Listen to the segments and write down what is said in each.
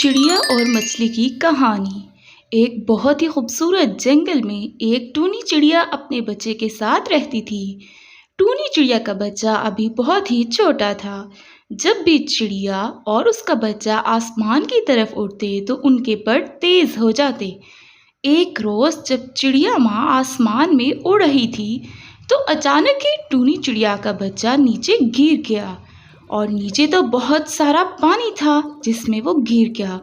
चिड़िया और मछली की कहानी। एक बहुत ही खूबसूरत जंगल में एक टूनी चिड़िया अपने बच्चे के साथ रहती थी। टूनी चिड़िया का बच्चा अभी बहुत ही छोटा था। जब भी चिड़िया और उसका बच्चा आसमान की तरफ उड़ते तो उनके पर तेज हो जाते। एक रोज जब चिड़िया माँ आसमान में उड़ रही थी तो अचानक ही टूनी चिड़िया का बच्चा नीचे गिर गया और नीचे तो बहुत सारा पानी था जिसमें वो गिर गया।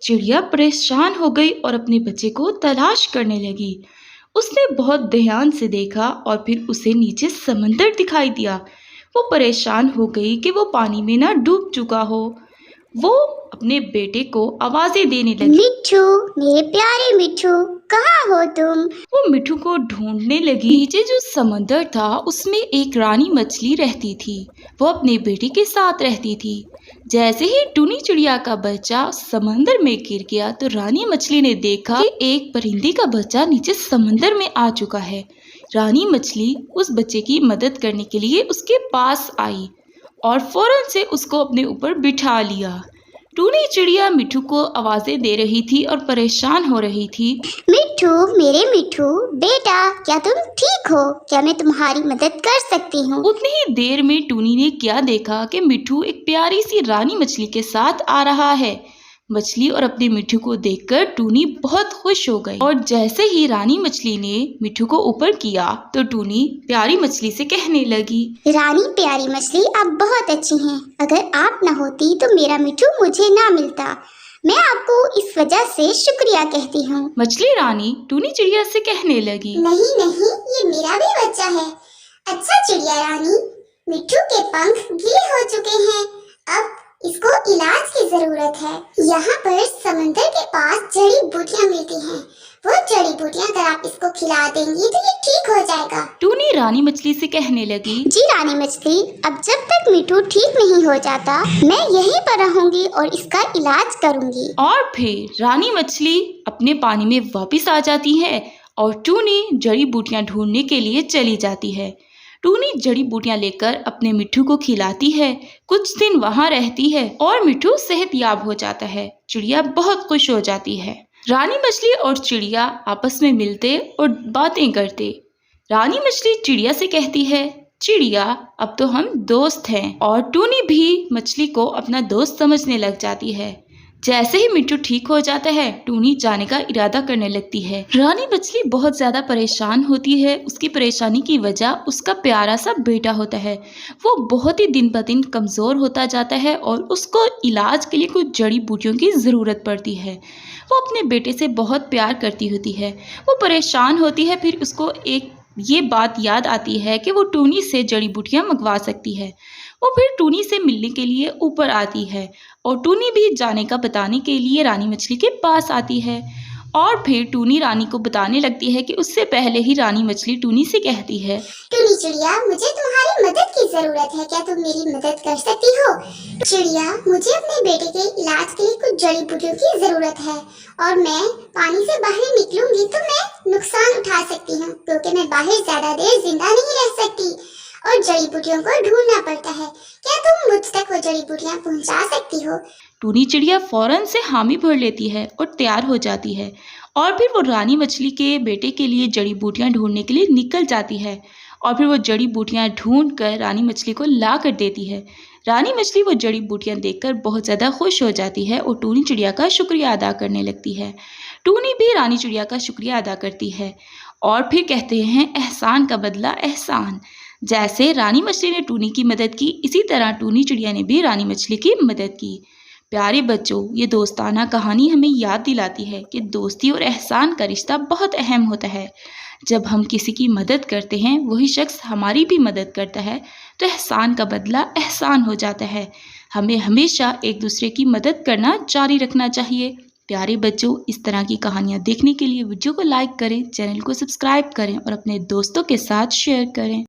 चिड़िया परेशान हो गई और अपने बच्चे को तलाश करने लगी। उसने बहुत ध्यान से देखा और फिर उसे नीचे समंदर दिखाई दिया। वो परेशान हो गई कि वो पानी में ना डूब चुका हो। वो अपने बेटे को आवाजें देने लगी, मिट्ठू, मेरे प्यारे मिट्ठू, कहाँ हो तुम? वो मिट्ठू को ढूंढने लगी। नीचे जो समंदर था उसमें एक रानी मछली रहती थी। वो अपने बेटे के साथ रहती थी। जैसे ही टूनी चिड़िया का बच्चा समंदर में गिर गया तो रानी मछली ने देखा कि एक परिंदे का बच्चा नीचे समंदर में आ चुका है। रानी मछली उस बच्चे की मदद करने के लिए उसके पास आई और फौरन से उसको अपने ऊपर बिठा लिया। टूनी चिड़िया मिट्ठू को आवाजें दे रही थी और परेशान हो रही थी। मिट्ठू, मेरे मिट्ठू, बेटा, क्या तुम ठीक हो? क्या मैं तुम्हारी मदद कर सकती हूँ? उतनी ही देर में टूनी ने क्या देखा कि मिट्ठू एक प्यारी सी रानी मछली के साथ आ रहा है। मछली और अपने मिट्ठू को देखकर टूनी बहुत खुश हो गई और जैसे ही रानी मछली ने मिट्ठू को ऊपर किया तो टूनी प्यारी मछली से कहने लगी, रानी प्यारी मछली, आप बहुत अच्छी हैं। अगर आप न होती तो मेरा मिट्ठू मुझे ना मिलता। मैं आपको इस वजह से शुक्रिया कहती हूँ। मछली रानी टूनी चिड़िया से कहने लगी, नहीं नहीं, ये मेरा भी बच्चा है। अच्छा चिड़िया रानी, मिट्ठू के पंख गीले हो चुके हैं। अब इसको इलाज की जरूरत है। यहाँ पर समंदर के पास जड़ी बूटियाँ मिलती हैं। वो जड़ी बूटियाँ अगर आप इसको खिला देंगी तो ये ठीक हो जाएगा। टूनी रानी मछली से कहने लगी, जी रानी मछली, अब जब तक मिट्ठू ठीक नहीं हो जाता मैं यहीं पर रहूंगी और इसका इलाज करूंगी। और फिर रानी मछली अपने पानी में वापस आ जाती है और टूनी जड़ी बूटियां ढूंढने के लिए चली जाती है। टूनी जड़ी बूटियां लेकर अपने मिट्ठू को खिलाती है। कुछ दिन वहां रहती है और मिट्ठू सेहतयाब हो जाता है। चिड़िया बहुत खुश हो जाती है। रानी मछली और चिड़िया आपस में मिलते और बातें करते। रानी मछली चिड़िया से कहती है, चिड़िया, अब तो हम दोस्त हैं। और टूनी भी मछली को अपना दोस्त समझने लग जाती है। जैसे ही मिट्ठू ठीक हो जाता है टूनी जाने का इरादा करने लगती है। रानी मछली बहुत ज्यादा परेशान होती है। उसकी परेशानी की वजह उसका प्यारा सा बेटा होता है। वो बहुत ही दिन ब दिन कमजोर होता जाता है और उसको इलाज के लिए कुछ जड़ी बूटियों की जरूरत पड़ती है। वो अपने बेटे से बहुत प्यार करती होती है। वो परेशान होती है। फिर उसको एक ये बात याद आती है कि वो टूनी से जड़ी बूटियां मंगवा सकती है। वो फिर टूनी से मिलने के लिए ऊपर आती है और टूनी भी जाने का बताने के लिए रानी मछली के पास आती है। और फिर टूनी रानी को बताने लगती है कि उससे पहले ही रानी मछली टूनी से कहती है, टूनी चिड़िया, मुझे तुम्हारी मदद की जरूरत है। क्या तुम मेरी मदद कर सकती हो? चिड़िया, मुझे अपने बेटे के इलाज के लिए कुछ जड़ी बूटियों की जरूरत है और मैं पानी से बाहर निकलूंगी तो मैं नुकसान उठा सकती हूँ क्योंकि मैं बाहर ज्यादा देर जिंदा नहीं रह सकती और जड़ी बूटियों को ढूंढना पड़ता है। क्या तुम मुझ तक वो जड़ी बूटियाँ पहुँचा सकती हो? टूनी चिड़िया फौरन से हामी भर लेती है और तैयार हो जाती है और फिर वो रानी मछली के बेटे के लिए जड़ी बूटियां ढूंढने के लिए निकल जाती है और फिर वो जड़ी बूटियां ढूंढ कर रानी मछली को ला कर देती है। रानी मछली वो जड़ी बूटियां देखकर बहुत ज़्यादा खुश हो जाती है और टूनी चिड़िया का शुक्रिया अदा करने लगती है। टूनी भी रानी चिड़िया का शुक्रिया अदा करती है और फिर कहते हैं, एहसान का बदला एहसान। जैसे रानी मछली ने टूनी की मदद की, इसी तरह टूनी चिड़िया ने भी रानी मछली की मदद की। प्यारे बच्चों, ये दोस्ताना कहानी हमें याद दिलाती है कि दोस्ती और एहसान का रिश्ता बहुत अहम होता है। जब हम किसी की मदद करते हैं, वही शख्स हमारी भी मदद करता है तो एहसान का बदला एहसान हो जाता है। हमें हमेशा एक दूसरे की मदद करना जारी रखना चाहिए। प्यारे बच्चों, इस तरह की कहानियाँ देखने के लिए वीडियो को लाइक करें, चैनल को सब्सक्राइब करें और अपने दोस्तों के साथ शेयर करें।